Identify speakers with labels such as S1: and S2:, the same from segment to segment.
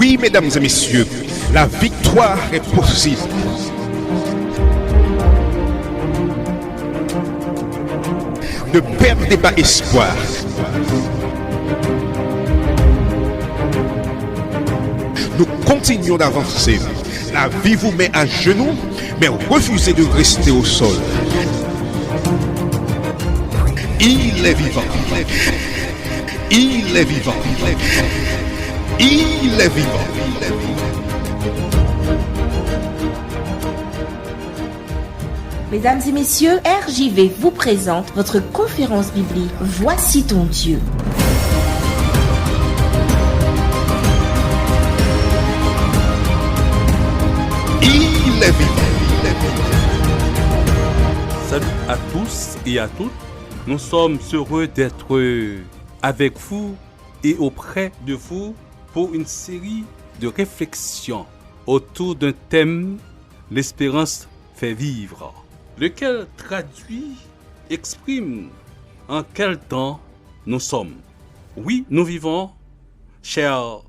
S1: Oui, mesdames et messieurs, la victoire est possible. Ne perdez pas espoir. Nous continuons d'avancer. La vie vous met à genoux, mais refusez de rester au sol. Il est vivant. Il est vivant. Il est vivant.
S2: Mesdames et messieurs, RJV vous présente votre conférence biblique Voici ton Dieu.
S1: Il est vivant.
S3: Salut à tous et à toutes. Nous sommes heureux d'être avec vous et auprès de vous pour une série de réflexions autour d'un thème, l'espérance fait vivre, lequel exprime en quel temps nous sommes. Oui, nous vivons, chers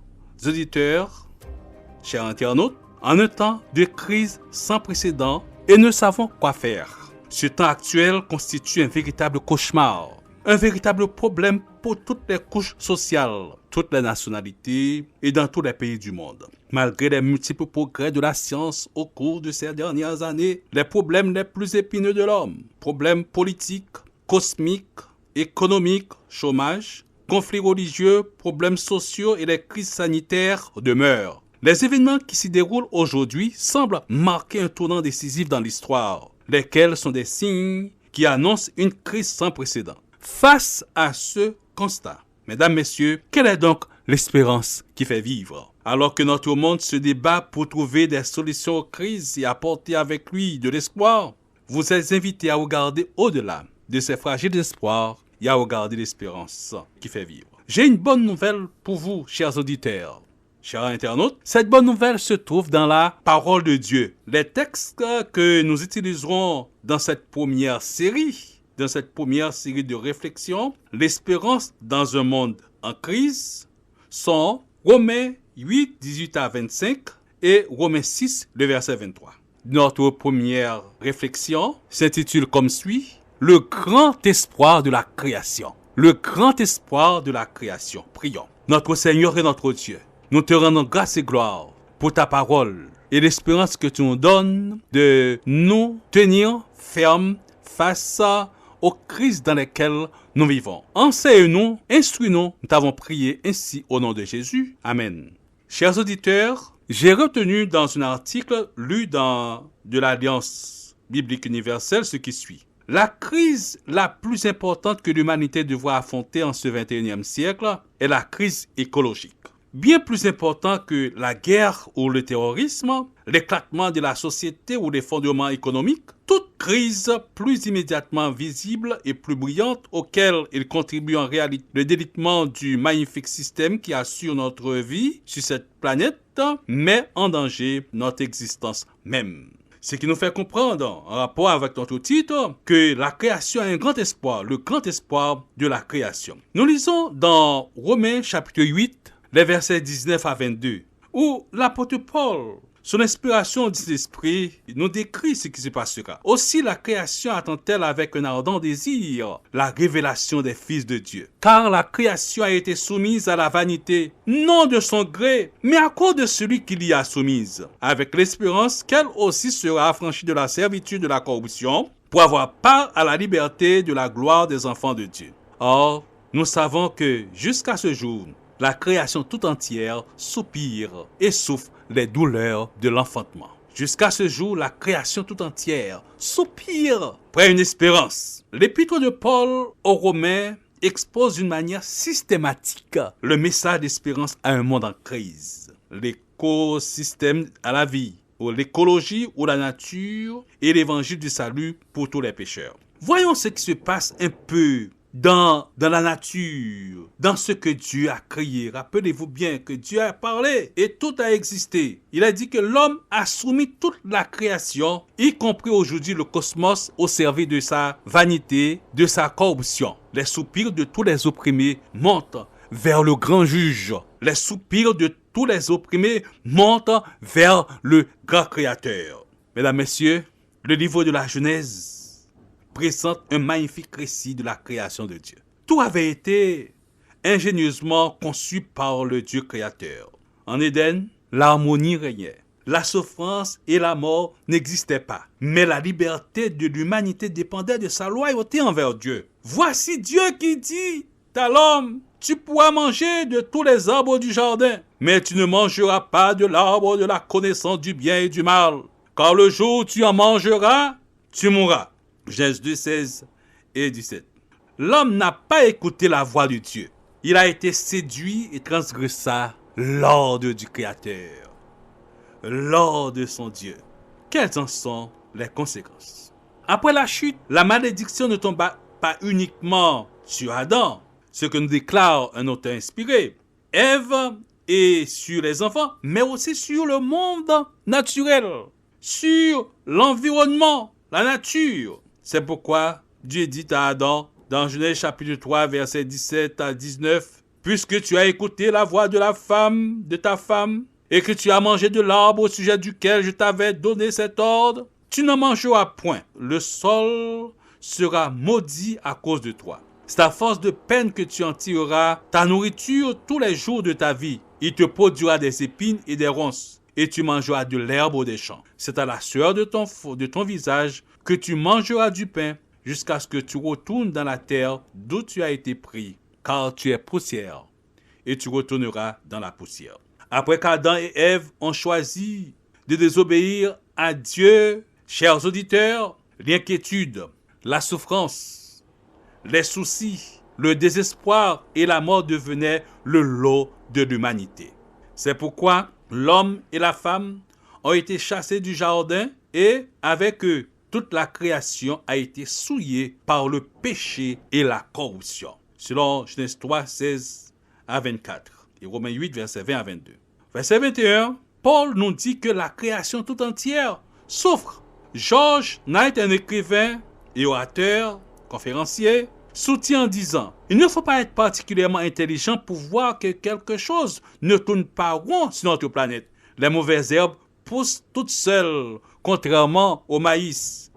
S3: auditeurs, chers internautes, en un temps de crise sans précédent et ne savons quoi faire. Ce temps actuel constitue un véritable cauchemar, un véritable problème pour toutes les couches sociales, toutes les nationalités et dans tous les pays du monde. Malgré les multiples progrès de la science au cours de ces dernières années, les problèmes les plus épineux de l'homme, problèmes politiques, cosmiques, économiques, chômage, conflits religieux, problèmes sociaux et les crises sanitaires demeurent. Les événements qui s'y déroulent aujourd'hui semblent marquer un tournant décisif dans l'histoire, lesquels sont des signes qui annoncent une crise sans précédent. Face à ce constat, mesdames, messieurs, quelle est donc l'espérance qui fait vivre? Alors que notre monde se débat pour trouver des solutions aux crises et apporter avec lui de l'espoir, vous êtes invités à regarder au-delà de ces fragiles espoirs et à regarder l'espérance qui fait vivre. J'ai une bonne nouvelle pour vous, chers auditeurs. Chers internautes, cette bonne nouvelle se trouve dans la parole de Dieu. Les textes que nous utiliserons dans cette première série de réflexions, l'espérance dans un monde en crise, sont Romains 8, 18 à 25 et Romains 6, le verset 23. Notre première réflexion s'intitule comme suit, le grand espoir de la création. Le grand espoir de la création. Prions. Notre Seigneur et notre Dieu, nous te rendons grâce et gloire pour ta parole et l'espérance que tu nous donnes de nous tenir fermes face aux crises dans lesquelles nous vivons. Enseigne-nous, instruis-nous, nous t'avons prié ainsi au nom de Jésus. Amen. Chers auditeurs, j'ai retenu dans un article lu de l'Alliance biblique universelle ce qui suit. La crise la plus importante que l'humanité devra affronter en ce 21e siècle est la crise écologique. Bien plus important que la guerre ou le terrorisme, l'éclatement de la société ou l'effondrement économique, toute crise plus immédiatement visible et plus brillante auquel il contribue en réalité le délitement du magnifique système qui assure notre vie sur cette planète met en danger notre existence même. Ce qui nous fait comprendre, en rapport avec notre titre, que la création a un grand espoir, le grand espoir de la création. Nous lisons dans Romains chapitre 8, les versets 19 à 22, où l'apôtre Paul, son inspiration de l'esprit, nous décrit ce qui se passera. Aussi la création attend-elle avec un ardent désir la révélation des fils de Dieu. Car la création a été soumise à la vanité, non de son gré, mais à cause de celui qui l'y a soumise, avec l'espérance qu'elle aussi sera affranchie de la servitude de la corruption, pour avoir part à la liberté de la gloire des enfants de Dieu. Or, nous savons que jusqu'à ce jour, la création tout entière soupire et souffre les douleurs de l'enfantement. Jusqu'à ce jour, la création tout entière soupire près une espérance. L'épître de Paul aux Romains expose d'une manière systématique le message d'espérance à un monde en crise. L'écosystème à la vie, ou l'écologie ou la nature et l'évangile du salut pour tous les pécheurs. Voyons ce qui se passe un peu dans la nature, dans ce que Dieu a créé. Rappelez-vous bien que Dieu a parlé et tout a existé. Il a dit que l'homme a soumis toute la création, y compris aujourd'hui le cosmos, au service de sa vanité, de sa corruption. Les soupirs de tous les opprimés montent vers le grand juge. Les soupirs de tous les opprimés montent vers le grand Créateur. Mesdames, Messieurs, le livre de la Genèse présente un magnifique récit de la création de Dieu. Tout avait été ingénieusement conçu par le Dieu créateur. En Éden, l'harmonie régnait. La souffrance et la mort n'existaient pas. Mais la liberté de l'humanité dépendait de sa loyauté envers Dieu. Voici Dieu qui dit à l'homme, tu pourras manger de tous les arbres du jardin, mais tu ne mangeras pas de l'arbre de la connaissance du bien et du mal. Car le jour où tu en mangeras, tu mourras. Genèse 2, 16 et 17. L'homme n'a pas écouté la voix de Dieu. Il a été séduit et transgressa l'ordre du Créateur, l'ordre de son Dieu. Quelles en sont les conséquences? Après la chute, la malédiction ne tomba pas uniquement sur Adam, ce que nous déclare un auteur inspiré, Ève et sur les enfants, mais aussi sur le monde naturel, sur l'environnement, la nature. C'est pourquoi Dieu dit à Adam, dans Genèse chapitre 3, versets 17 à 19, « Puisque tu as écouté la voix de la femme, de ta femme, et que tu as mangé de l'arbre au sujet duquel je t'avais donné cet ordre, tu n'en mangeras point. Le sol sera maudit à cause de toi. C'est à force de peine que tu en tireras ta nourriture tous les jours de ta vie. Il te produira des épines et des ronces, et tu mangeras de l'herbe des champs. C'est à la sueur de ton visage que tu mangeras du pain, jusqu'à ce que tu retournes dans la terre d'où tu as été pris, car tu es poussière, et tu retourneras dans la poussière. » Après qu'Adam et Ève ont choisi de désobéir à Dieu, chers auditeurs, l'inquiétude, la souffrance, les soucis, le désespoir et la mort devenaient le lot de l'humanité. C'est pourquoi l'homme et la femme ont été chassés du jardin et avec eux, toute la création a été souillée par le péché et la corruption. Selon Genèse 3, 16 à 24 et Romains 8, verset 20 à 22. Verset 21, Paul nous dit que la création tout entière souffre. George Knight, un écrivain et orateur, conférencier, soutient en disant « Il ne faut pas être particulièrement intelligent pour voir que quelque chose ne tourne pas rond sur notre planète. Les mauvaises herbes poussent toutes seules, contrairement au maïs,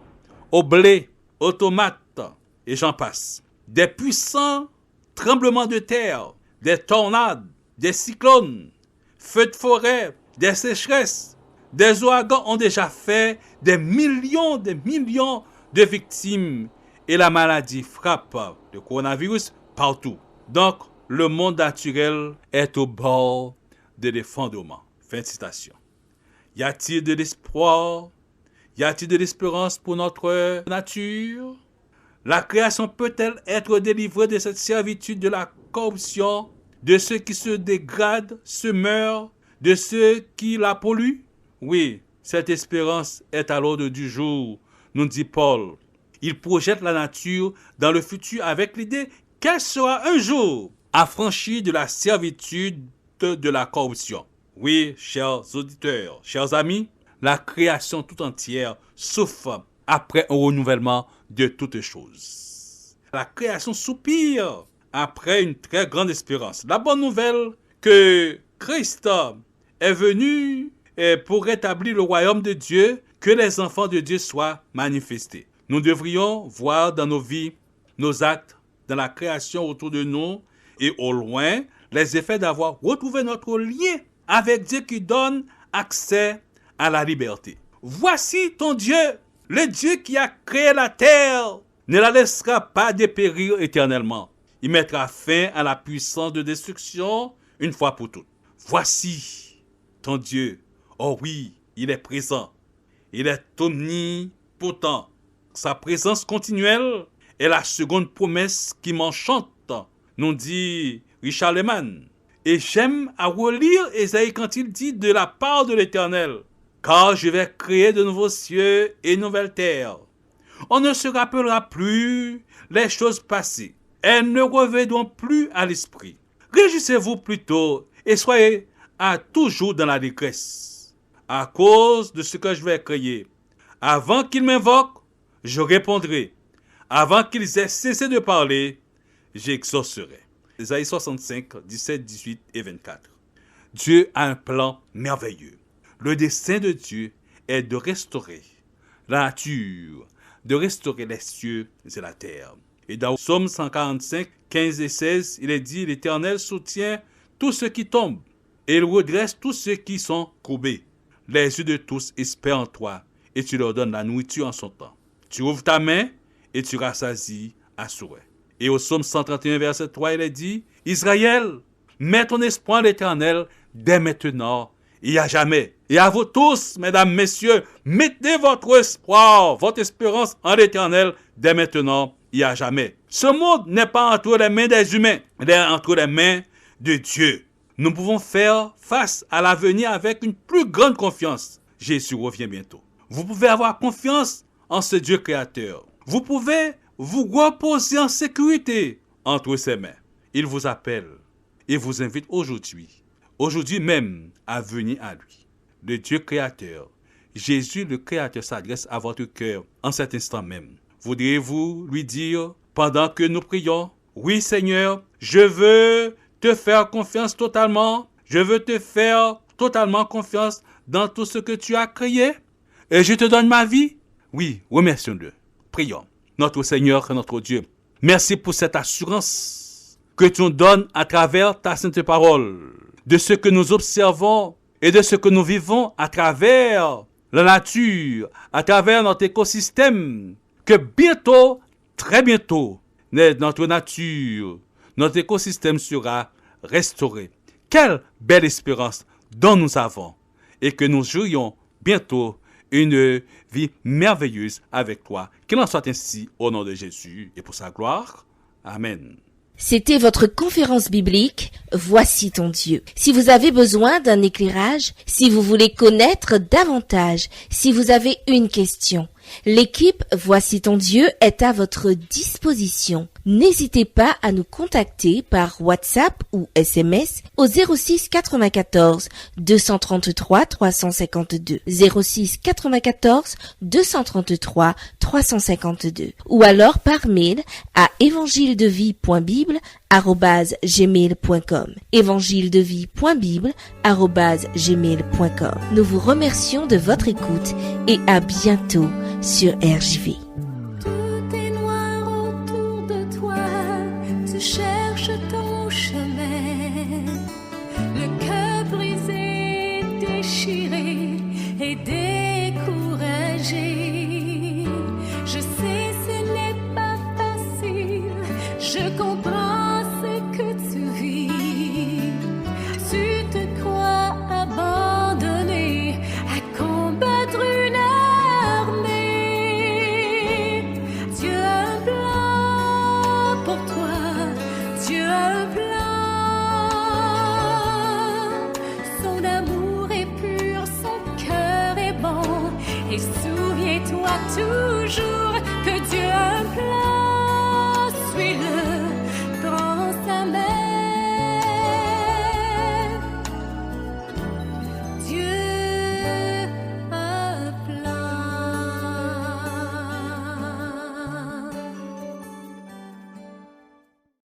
S3: au blé, aux tomates, et j'en passe. Des puissants tremblements de terre, des tornades, des cyclones, feux de forêt, des sécheresses, des ouragans ont déjà fait des millions de victimes et la maladie frappe le coronavirus partout. Donc, le monde naturel est au bord de l'effondrement. Fin de citation. Y a-t-il de l'espoir? Y a-t-il de l'espérance pour notre nature? La création peut-elle être délivrée de cette servitude de la corruption, de ceux qui se dégradent, se meurent, de ceux qui la polluent? Oui, cette espérance est à l'ordre du jour, nous dit Paul. Il projette la nature dans le futur avec l'idée qu'elle sera un jour affranchie de la servitude de la corruption. Oui, chers auditeurs, chers amis, la création tout entière souffre après un renouvellement de toutes choses. La création soupire après une très grande espérance. La bonne nouvelle que Christ est venu pour rétablir le royaume de Dieu, que les enfants de Dieu soient manifestés. Nous devrions voir dans nos vies, nos actes, dans la création autour de nous et au loin, les effets d'avoir retrouvé notre lien avec Dieu qui donne accès à la liberté. Voici ton Dieu, le Dieu qui a créé la terre, ne la laissera pas dépérir éternellement. Il mettra fin à la puissance de destruction une fois pour toutes. Voici ton Dieu. Oh oui, il est présent. Il est omnipotent. Sa présence continuelle est la seconde promesse qui m'enchante, nous dit Richard Lehman. Et j'aime à relire Ésaïe quand il dit de la part de l'Éternel, car je vais créer de nouveaux cieux et une nouvelle terre. On ne se rappellera plus les choses passées. Elles ne reviendront plus à l'esprit. Réjouissez-vous plutôt et soyez à toujours dans la détresse, à cause de ce que je vais créer. Avant qu'ils m'invoquent, je répondrai. Avant qu'ils aient cessé de parler, j'exaucerai. Ésaïe 65, 17, 18 et 24. Dieu a un plan merveilleux. Le dessein de Dieu est de restaurer la nature, de restaurer les cieux et la terre. Et dans Psaume 145, 15 et 16, il est dit, l'Éternel soutient tous ceux qui tombent et il redresse tous ceux qui sont courbés. Les yeux de tous espèrent en toi et tu leur donnes la nourriture en son temps. Tu ouvres ta main et tu rassasies à souhait. Et au Psaume 131, verset 3, il est dit, Israël, mets ton espoir en l'Éternel dès maintenant et à jamais. Et à vous tous, mesdames, messieurs, mettez votre espoir, votre espérance en l'Éternel dès maintenant et à jamais. Ce monde n'est pas entre les mains des humains, il est entre les mains de Dieu. Nous pouvons faire face à l'avenir avec une plus grande confiance. Jésus revient bientôt. Vous pouvez avoir confiance en ce Dieu créateur. Vous pouvez vous reposer en sécurité entre ses mains. Il vous appelle et vous invite aujourd'hui même, à venir à lui. Le Dieu créateur, Jésus le créateur s'adresse à votre cœur en cet instant même. Voudriez-vous lui dire, pendant que nous prions, oui Seigneur, je veux te faire confiance totalement, je veux te faire totalement confiance dans tout ce que tu as créé et je te donne ma vie. Oui, remercions-le. Prions. Notre Seigneur et notre Dieu, merci pour cette assurance que tu nous donnes à travers ta sainte parole, de ce que nous observons et de ce que nous vivons à travers la nature, à travers notre écosystème, que bientôt, très bientôt, notre nature, notre écosystème sera restauré. Quelle belle espérance dont nous avons et que nous jouions bientôt une vie merveilleuse avec toi. Qu'il en soit ainsi au nom de Jésus et pour sa gloire. Amen.
S2: C'était votre conférence biblique Voici ton Dieu. Si vous avez besoin d'un éclairage, si vous voulez connaître davantage, si vous avez une question, l'équipe Voici ton Dieu est à votre disposition. N'hésitez pas à nous contacter par WhatsApp ou SMS au 06 94 233 352 06 94 233 352 ou alors par mail à evangiledevie.bible@gmail.com evangiledevie.bible@gmail.com. Nous vous remercions de votre écoute et à bientôt sur RJV.
S4: Tout est noir autour de toi, tu cherches ton chemin, le cœur brisé, déchiré et découragé. Je sais ce n'est pas facile, je comprends ce que tu vis. Tu te crois abandonné à combattre une armée. Dieu a un plan pour toi, Dieu a un plan. Son amour est pur, son cœur est bon, et souviens-toi toujours